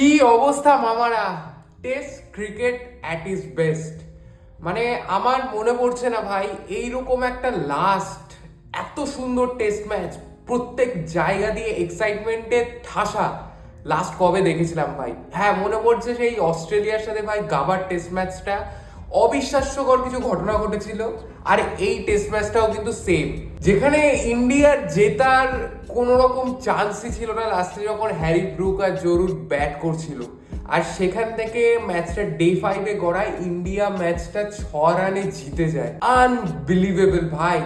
কি অবস্থা মামারা, test cricket at is best. মানে আমার মনে পড়ছে না ভাই, এইরকম একটা লাস্ট এত সুন্দর টেস্ট ম্যাচ, প্রত্যেক জায়গা দিয়ে এক্সাইটমেন্টে ঠাসা লাস্ট কবে দেখেছিলাম ভাই। হ্যাঁ, মনে পড়ছে সেই অস্ট্রেলিয়ার সাথে ভাই গাবার টেস্ট ম্যাচটা, অবিশ্বাস্যকর কিছু ঘটনা ঘটেছিল। আর এই টেস্ট ম্যাচটাও কিন্তু সেম, যেখানে ইন্ডিয়ার জেতার কোনো রকম চান্সই ছিল না লাস্টে যখন হ্যারি ব্রুক আর জো রুট ব্যাট করছিল। আর সেখান থেকে ম্যাচটা ডে 5-এ গড়ায়, ইন্ডিয়া ম্যাচটা 6 রানে জিতে যায়। আনবিলিভেবল ভাই,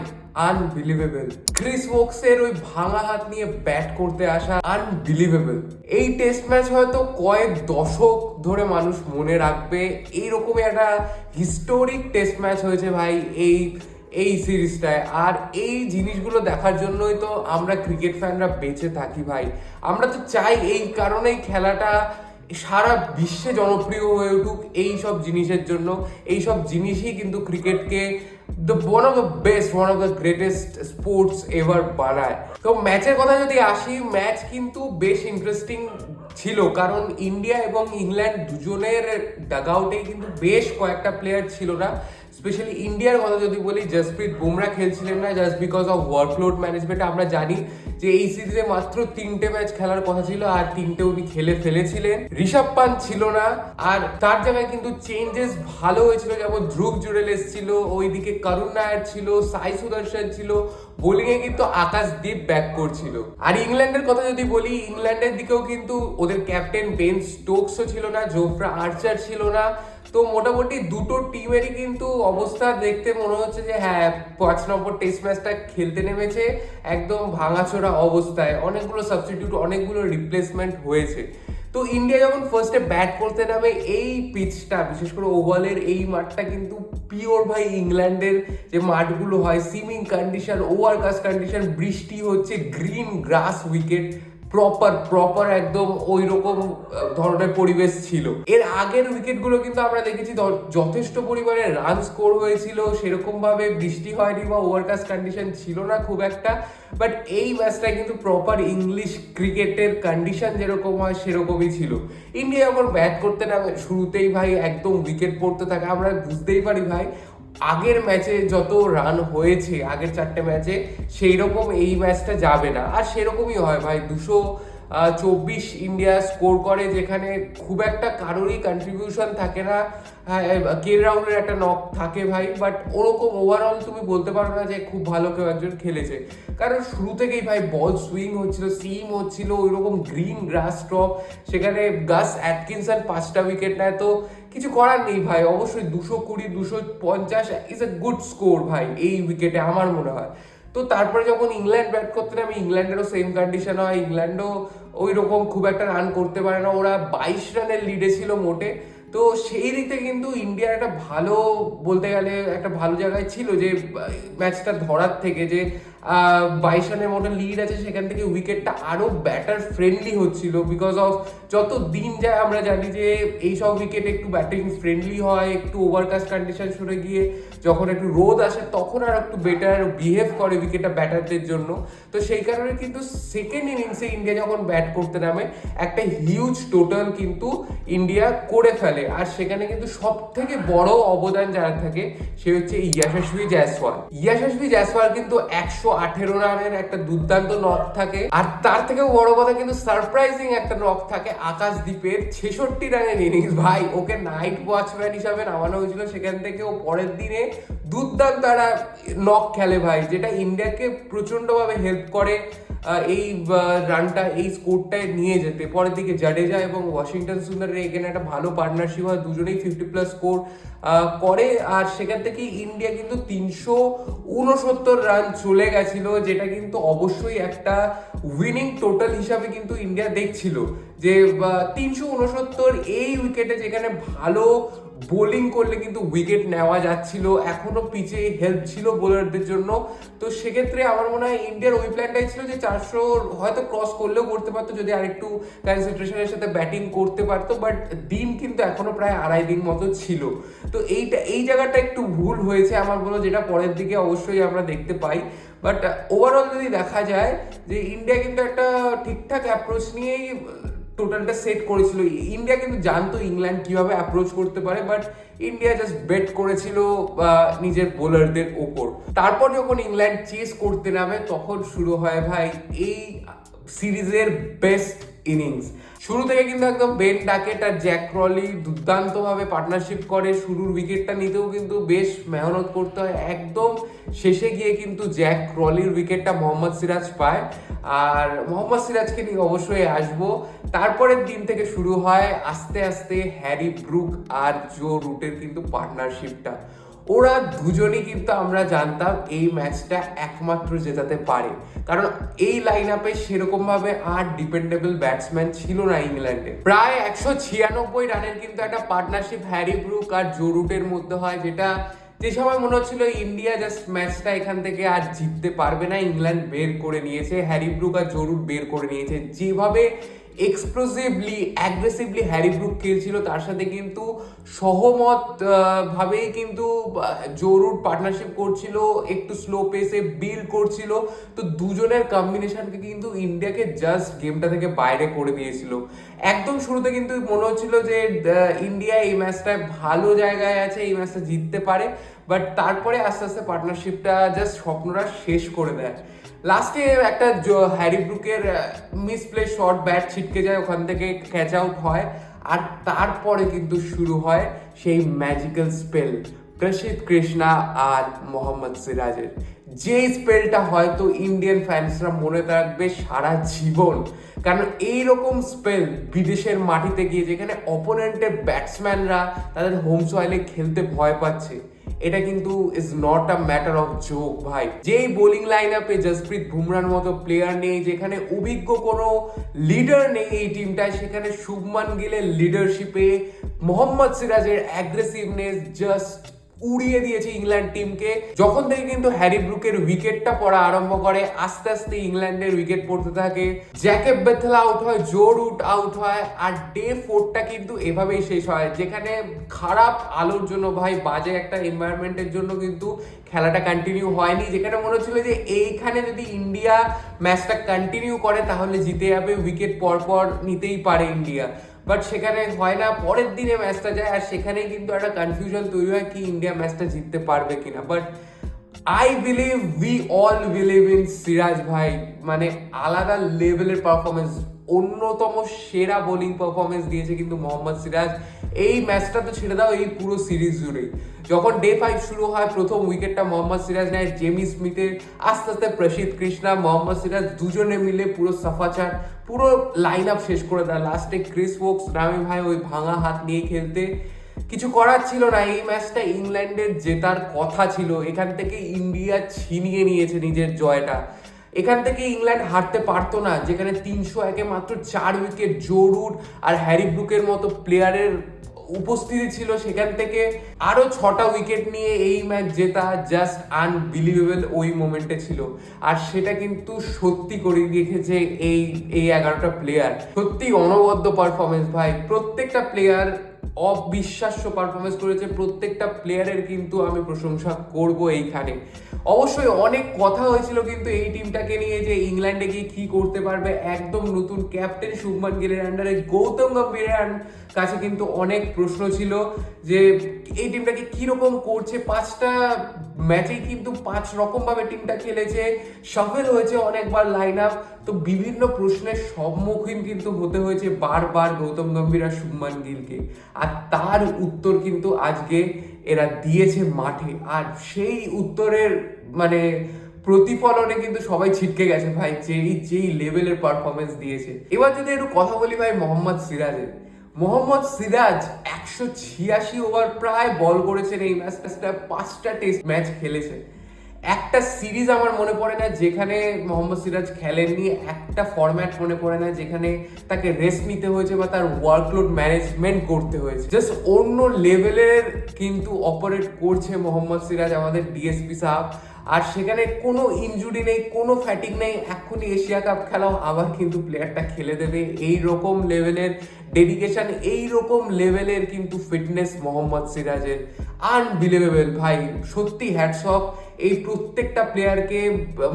আনবিলিভেবল। ক্রিস ওকসের ওই ভাঙা হাত নিয়ে ব্যাট করতে আসা, আনবিলিভেবল। এই টেস্ট ম্যাচ হয়তো কয়েক দশক ধরে মানুষ মনে রাখবে। এইরকমই একটা হিস্টোরিক টেস্ট ম্যাচ হয়েছে ভাই এই এই সিরিজটায়। আর এই জিনিসগুলো দেখার জন্যই তো আমরা ক্রিকেট ফ্যানরা বেঁচে থাকি ভাই। আমরা তো চাই এই কারণেই খেলাটা সারা বিশ্বে জনপ্রিয় হয়ে উঠুক এই সব জিনিসের জন্য। এই সব জিনিসই কিন্তু ক্রিকেটকে one of the best, one of the greatest sports ever বানায়। তো ম্যাচের কথা যদি আসি, ম্যাচ কিন্তু বেশ ইন্টারেস্টিং ছিল, কারণ ইন্ডিয়া এবং ইংল্যান্ড দুজনের ডাগ আউটেই কিন্তু বেশ কয়েকটা প্লেয়ার ছিল না। স্পেশালি ইন্ডিয়ার কথা যদি বলি, জসপ্রীত বুমরা খেলছিলেন না just because of workload management. আমরা জানি যে এই সিরিজে মাত্র 3টে ম্যাচ খেলার কথা ছিল, আর 3টে উনি খেলে ফেলেছিলেন। ঋষভ পান্ট ছিল না, আর তার জায়গায় কিন্তু চেঞ্জেস ভালো হয়েছিল, যেমন ধ্রুব জুড়েল এসেছিল, ওইদিকে করুণ নায়ার ছিল, সাই সুদর্শন ছিল, বোলিং এ কিন্তু আকাশদীপ ব্যাক করছিল। আর ইংল্যান্ডের কথা যদি বলি, ইংল্যান্ডের দিকেও কিন্তু ওদের ক্যাপ্টেন বেন স্টোকসও ছিল না, জোফরা আর্চার ছিল না। তো মোটামুটি দুটো টিমেরই কিন্তু অবস্থা দেখতে মনে হচ্ছে যে হ্যাঁ, 5 নম্বর টেস্ট ম্যাচটা খেলতে নেমেছে একদম ভাঙাচোরা অবস্থায়। অনেকগুলো সাবস্টিটিউট, অনেকগুলো রিপ্লেসমেন্ট হয়েছে। তো ইন্ডিয়া যখন ফার্স্টে ব্যাট করতে নামে, এই পিচটা বিশেষ করে ওভালের এই মাঠটা কিন্তু পিওর ভাই ইংল্যান্ডের যে মাঠগুলো হয়, সিমিং কন্ডিশন, ওভারকাস্ট কন্ডিশন, বৃষ্টি হচ্ছে, গ্রিন গ্রাস উইকেট, প্রপার একদম ওই রকম ধরনের পরিবেশ ছিল। এর আগের উইকেটগুলো কিন্তু আমরা দেখেছি যথেষ্ট পরিমাণে রান স্কোর হয়েছিল, সেরকম ভাবে বৃষ্টি হয়নি বা ওভারকাস্ট কন্ডিশন ছিল না খুব একটা। বাট এই ম্যাচটা কিন্তু প্রপার ইংলিশ ক্রিকেটের কন্ডিশন যেরকম হয় সেরকমই ছিল। ইন্ডিয়া যখন ব্যাট করতে নামে, শুরুতেই ভাই একদম উইকেট পড়তে থাকে। আমরা বুঝতেই পারি ভাই, আগের ম্যাচে যত রান হয়েছে আগের 4টে ম্যাচে, সেই রকম এই ম্যাচটা যাবে না। আর সেরকমই হয় ভাই, 224 ইন্ডিয়া স্কোর করে, যেখানে খুব একটা কারোরই কন্ট্রিবিউশন থাকে না। কে রাহুলের একটা নক থাকে ভাই, বাট ওরকম ওভারঅল তুমি বলতে পারো না যে খুব ভালো কেউ একজন খেলেছে। কারণ শুরু থেকেই ভাই বল সুইং হচ্ছিল, সিম হচ্ছিল, ওই রকম গ্রিন গ্রাস টপ, সেখানে গাস অ্যাটকিনসন 5টা উইকেট নেয়। তো কিছু করার নেই ভাই, অবশ্যই 220 250 ইজ এ গুড স্কোর ভাই এই উইকেটে আমার মনে হয়। তো তারপরে যখন ইংল্যান্ড ব্যাট করতে নামে, ইংল্যান্ডেরও সেম কন্ডিশন হয়, ইংল্যান্ডও ওই রকম খুব একটা রান করতে পারে না। ওরা 22 রানের লিডে ছিল মোটে। তো সেই দিক থেকে কিন্তু ইন্ডিয়ার একটা ভালো, বলতে গেলে একটা ভালো জায়গায় ছিল যে ম্যাচটা ধরার থেকে, যে 22 রানের মতো লিড আছে, সেখান থেকে উইকেটটা আরো ব্যাটার ফ্রেন্ডলি হচ্ছিল। বিকজ অফ যত দিন যায় আমরা জানি যে এইসব উইকেট একটু ব্যাটিং ফ্রেন্ডলি হয়, একটু ওভারকাস্ট কন্ডিশন সরে গিয়ে যখন একটু রোদ আসে তখন আর একটু বেটার বিহেভ করে উইকেটটা ব্যাটারদের জন্য। তো সেই কারণে কিন্তু সেকেন্ড ইনিংসে ইন্ডিয়া যখন ব্যাট করতে নামে, একটা হিউজ টোটাল কিন্তু ইন্ডিয়া করে ফেলে। আর সেখানে কিন্তু সব থেকে বড় অবদান যারা থাকে সে হচ্ছে ইয়াশস্বী জয়সওয়াল। ইয়াশস্বী জয়সওয়াল কিন্তু 118 রানের একটা দুর্দান্ত নক থাকে, আর তার থেকেও বড় কথা কিন্তু সারপ্রাইজিং একটা নক থাকে আকাশদীপের 66 রানের ইনিংস ভাই। ওকে নাইট ওয়াচম্যান হিসাবে নামানো হয়েছিল, সেখান থেকে ও পরের দিনে দুর্দান্ত একটা নক খেলে ভাই, যেটা ইন্ডিয়াকে প্রচন্ডভাবে হেল্প করে এই রানটা, এই স্কোরটায় নিয়ে যেতে। পরের দিকে জাডেজা এবং ওয়াশিংটন সুন্দরের এখানে একটা ভালো পার্টনারশিপ হয়, দুজনেই 50+ স্কোর করে। আর সেখান থেকে ইন্ডিয়া কিন্তু 369 রান চলে গেছিল, যেটা কিন্তু অবশ্যই একটা উইনিং টোটাল হিসাবে কিন্তু ইন্ডিয়া দেখছিল যে 369 এই উইকেটে, যেখানে ভালো বোলিং করলে কিন্তু উইকেট নেওয়া যাচ্ছিল, এখনো পিচে হেল্প ছিল বোলারদের জন্য। তো সেক্ষেত্রে আমার মনে হয় ইন্ডিয়ার ওই প্ল্যানটাই ছিল যে 400 হয়তো ক্রস করলেও করতে পারতো যদি আরেকটু কনসেন্ট্রেশনের সাথে ব্যাটিং করতে পারতো। বাট দিন কিন্তু এখনো প্রায় 2.5 দিন মতো ছিল। তো এই জায়গাটা একটু ভুল হয়েছে আমার বলো, যেটা পরের দিকে অবশ্যই আমরা দেখতে পাই। বাট ওভারঅল যদি দেখা যায় যে ইন্ডিয়া কিন্তু একটা ঠিকঠাক অ্যাপ্রোচ নিয়েই টোটালটা সেট করেছিল। ইন্ডিয়া কিন্তু জানতো ইংল্যান্ড কিভাবে অ্যাপ্রোচ করতে পারে, বাট ইন্ডিয়া জাস্ট বেট করেছিল নিজের বোলারদের ওপর। তারপর যখন ইংল্যান্ড চেস করতে নামে তখন শুরু হয় ভাই এই সিরিজের বেস্ট ইনিংস। শুরু থেকে কিন্তু একদম বেন ডাকেট আর জ্যাক ক্রলি দুর্দান্তভাবে পার্টনারশিপ করে। শুরুর উইকেটটা নিতেও কিন্তু বেশ মেহনত করতে হয়, একদম শেষে গিয়ে কিন্তু জ্যাক ক্রলির উইকেটটা মোহাম্মদ সিরাজ পায়। আর মোহাম্মদ সিরাজকে নিয়ে অবশ্যই আসবো। তারপরের দিন থেকে শুরু হয় আস্তে আস্তে হ্যারি ব্রুক আর জো রুটের কিন্তু পার্টনারশিপটা। ওরা দুজনই কিন্তু আমরা জানতাম এই ম্যাচটা একমাত্র জেতাতে পারে, কারণ এই লাইন আপে সেরকম ভাবে আর ডিপেন্ডেবল ব্যাটসম্যান ছিল না ইংল্যান্ডে। প্রায় 196 রানের কিন্তু একটা পার্টনারশিপ হ্যারি ব্রুক আর জো রুটের মধ্যে হয়, যেটা যে সময় মনে হচ্ছিল ইন্ডিয়া জাস্ট ম্যাচটা এখান থেকে আর জিততে পারবে না, ইংল্যান্ড বের করে নিয়েছে, হ্যারি ব্রুক আর জো রুট বের করে নিয়েছে। যেভাবে এক্সপ্লোসিভলি অ্যাগ্রেসিভলি হ্যারি ব্রুক খেলছিল, তার সাথে কিন্তু সহমত ভাবেই কিন্তু জো রুট পার্টনারশিপ করছিল, একটু স্লো পেসে বিল্ড করছিল। তো দুজনের কম্বিনেশনকে কিন্তু ইন্ডিয়াকে জাস্ট গেমটা থেকে বাইরে করে দিয়েছিল। একদম শুরুতে কিন্তু মনে হচ্ছিল যে ইন্ডিয়া এই ম্যাচটায় ভালো জায়গায় আছে, এই ম্যাচটা জিততে পারে, বাট তারপরে আস্তে আস্তে পার্টনারশিপটা জাস্ট স্বপ্নটা শেষ করে দেয়। লাস্টে একটা হ্যারি ব্রুকের মিসপ্লে শট, ব্যাট ছিটকে যায়, ওখান থেকে ক্যাচ আউট হয়। আর তারপরে কিন্তু শুরু হয় সেই ম্যাজিক্যাল স্পেল প্রসিদ্ধ কৃষ্ণা আর মোহাম্মদ সিরাজের। যে স্পেলটা হয়তো ইন্ডিয়ান ফ্যান্সরা মনে রাখবে সারা জীবন, কারণ এইরকম স্পেল বিদেশের মাটিতে গিয়ে যেখানে অপোনেন্টের ব্যাটসম্যানরা তাদের হোম সয়েলে খেলতে ভয় পাচ্ছে, এটা কিন্তু is not a matter of joke ভাই। যেই বোলিং লাইন আপে জসপ্রীত বুমরার মতো প্লেয়ার নেই, যেখানে অভিজ্ঞ কোনো লিডার নেই এই টিমটায়, সেখানে শুভমান গিলের লিডারশিপে মোহাম্মদ সিরাজের অ্যাগ্রেসিভনেস জাস্ট উড়িয়ে দিয়েছে ইংল্যান্ড টিমকে। যখন থেকে কিন্তু হ্যারি ব্রুকের উইকেটটা পড়া আরম্ভ করে, আস্তে আস্তে ইংল্যান্ডের উইকেট পড়তে থাকে, জ্যাকেব বেথেল আউট হয়, জো রুট আউট হয়, আর ডে 4টা কিন্তু এভাবেই শেষ হয়, যেখানে খারাপ আলোর জন্য ভাই, বাজে একটা এনভায়রনমেন্টের জন্য কিন্তু খেলাটা কন্টিনিউ হয়নি। যেখানে মনে হচ্ছিল যে এইখানে যদি ইন্ডিয়া ম্যাচটা কন্টিনিউ করে তাহলে জিতে যাবে, উইকেট পরপর নিতেই পারে ইন্ডিয়া, বাট সেখানে হয় না। পরের দিনে ম্যাচটা যায় আর সেখানেই কিন্তু একটা কনফিউশন তৈরি হয় কি ইন্ডিয়া ম্যাচটা জিততে পারবে কিনা। But I believe, we all believe in Siraj ভাই। মানে আলাদা লেভেলের পারফরমেন্স, অন্যতম সেরা বোলিং পারফরমেন্স দিয়েছে কিন্তু মোহাম্মদ সিরাজ। এই ম্যাচটা তো ছেড়ে দাও, এই পুরো সিরিজ জুড়েই। যখন ডে 5 শুরু হয়, প্রথম উইকেটটা মোহাম্মদ সিরাজ নেয় জেমি স্মিথের, আস্তে আস্তে প্রসিদ্ধ কৃষ্ণা, মোহাম্মদ সিরাজ দুজনে মিলে পুরো সাফাচার, পুরো লাইন আপ শেষ করে দেয়। লাস্টে ক্রিস ওকস নামে ভাই ওই ভাঙা হাত নিয়ে খেলতে, কিছু করার ছিল না। এই ম্যাচটা ইংল্যান্ডের জেতার কথা ছিল, এখান থেকে ইন্ডিয়া ছিনিয়ে নিয়েছে নিজের জয়টা। এখান থেকে ইংল্যান্ড হারতে পারতো না, যেখানে 301-এ মাত্র 4 উইকেট জো রুট আর হ্যারি ব্রুকের মতো প্লেয়ারের উপস্থিতি ছিল। সেখান থেকে আরো 6টা উইকেট নিয়ে এই ম্যাচ জেতা জাস্ট আনবিলিভেবল ওই মোমেন্টে ছিল। আর সেটা কিন্তু সত্যি করে রেখেছে এই 11টা প্লেয়ার। সত্যি অনবদ্য পারফরমেন্স ভাই, প্রত্যেকটা প্লেয়ার অবিশ্বাস্য পারফরমেন্স করেছে, প্রত্যেকটা প্লেয়ারের কিন্তু আমি প্রশংসা করব এইখানে। অবশ্যই অনেক কথা হয়েছিল কিন্তু এই টিমটাকে নিয়ে যে ইংল্যান্ডে গিয়ে কি করতে পারবে। একদম নতুন ক্যাপ্টেন শুভমান গিলের আন্ডারে গৌতম গম্ভীরের কাছে কিন্তু অনেক প্রশ্ন ছিল যে এই টিমটাকে কিরকম করছে। 5টা ম্যাচেই কিন্তু 5 রকম ভাবে টিমটা খেলেছে, সফল হয়েছে অনেকবার লাইন আপ। তো বিভিন্ন প্রশ্নের সম্মুখীন কিন্তু হতে হয়েছে বারবার গৌতম গম্ভীর আর শুভমান গিলকে, আর তার উত্তর কিন্তু আজকে এরা দিয়েছে মাঠে। আর সেই উত্তরের মানে প্রতিফলনে কিন্তু সবাই ছিটকে গেছে ভাই, যেই লেভেলের পারফরমেন্স দিয়েছে। এবার যদি একটু কথা বলি ভাই মোহাম্মদ সিরাজের। মোহাম্মদ সিরাজ 186 ওভার প্রায় বল করেছেন এই ম্যাচটা, 5টা টেস্ট ম্যাচ খেলেছে। একটা সিরিজ আমার মনে পড়ে না যেখানে মোহাম্মদ সিরাজ খেলেননি, একটা ফরম্যাট মনে পড়ে না যেখানে তাকে রেস্ট নিতে হয়েছে বা তার ওয়ার্কলোড ম্যানেজমেন্ট করতে হয়েছে। জাস্ট অন্য লেভেলের কিন্তু অপারেট করছে মোহাম্মদ সিরাজ, আমাদের ডিএসপি সাহেব। আর সেখানে কোনো ইনজুরি নেই, কোনো ফ্যাটিক নেই, এক্ষুনি এশিয়া কাপ খেলাও আবার কিন্তু প্লেয়ারটা খেলে দেবে। এই রকম লেভেলের ডেডিকেশন, এই রকম লেভেলের কিন্তু ফিটনেস মোহাম্মদ সিরাজের আনবিলিভেবল ভাই। সত্যি হ্যাটস অফ এই প্রত্যেকটা প্লেয়ারকে,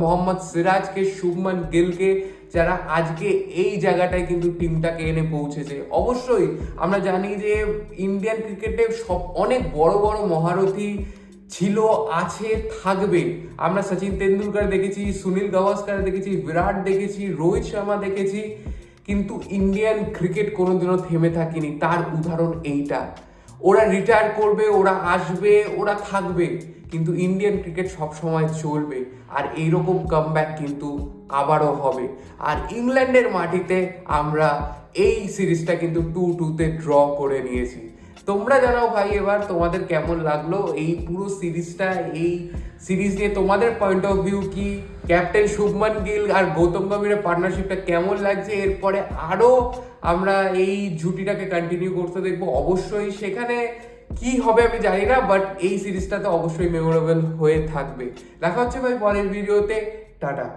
মোহাম্মদ সিরাজকে, শুভমান গিলকে, যারা আজকে এই জায়গাটায় কিন্তু টিমটাকে এনে পৌঁছেছে। অবশ্যই আমরা জানি যে ইন্ডিয়ান ক্রিকেটে অনেক বড় বড় মহারথী ছিল, আছে, থাকবে। আমরা সচিন তেন্ডুলকার দেখেছি, সুনীল গাভাস্কার দেখেছি, বিরাট দেখেছি, রোহিত শর্মা দেখেছি, কিন্তু ইন্ডিয়ান ক্রিকেট কোনোদিনও থেমে থাকেনি। তার উদাহরণ এইটা। ওরা রিটায়ার করবে, ওরা আসবে, ওরা থাকবে, কিন্তু ইন্ডিয়ান ক্রিকেট সবসময় চলবে। আর এইরকম কামব্যাক কিন্তু আবারও হবে। আর ইংল্যান্ডের মাটিতে আমরা এই সিরিজটা কিন্তু 2-2 ড্র করে নিয়েছি। তোমরা জানাও ভাই এবার তোমাদের কেমন লাগলো এই পুরো সিরিজটা, এই সিরিজ নিয়ে তোমাদের পয়েন্ট অফ ভিউ কি? ক্যাপ্টেন শুভমান গিল আর গৌতম গম্ভীরের পার্টনারশিপটা কেমন লাগছে? এরপরে আরও আমরা এই জুটিটাকে কন্টিনিউ করতে দেখবো। অবশ্যই সেখানে কি হবে আমি জানি না, বাট এই সিরিজটা তো অবশ্যই মেমোরেবল হয়ে থাকবে। দেখা হচ্ছে ভাই পরের ভিডিওতে। টাটা।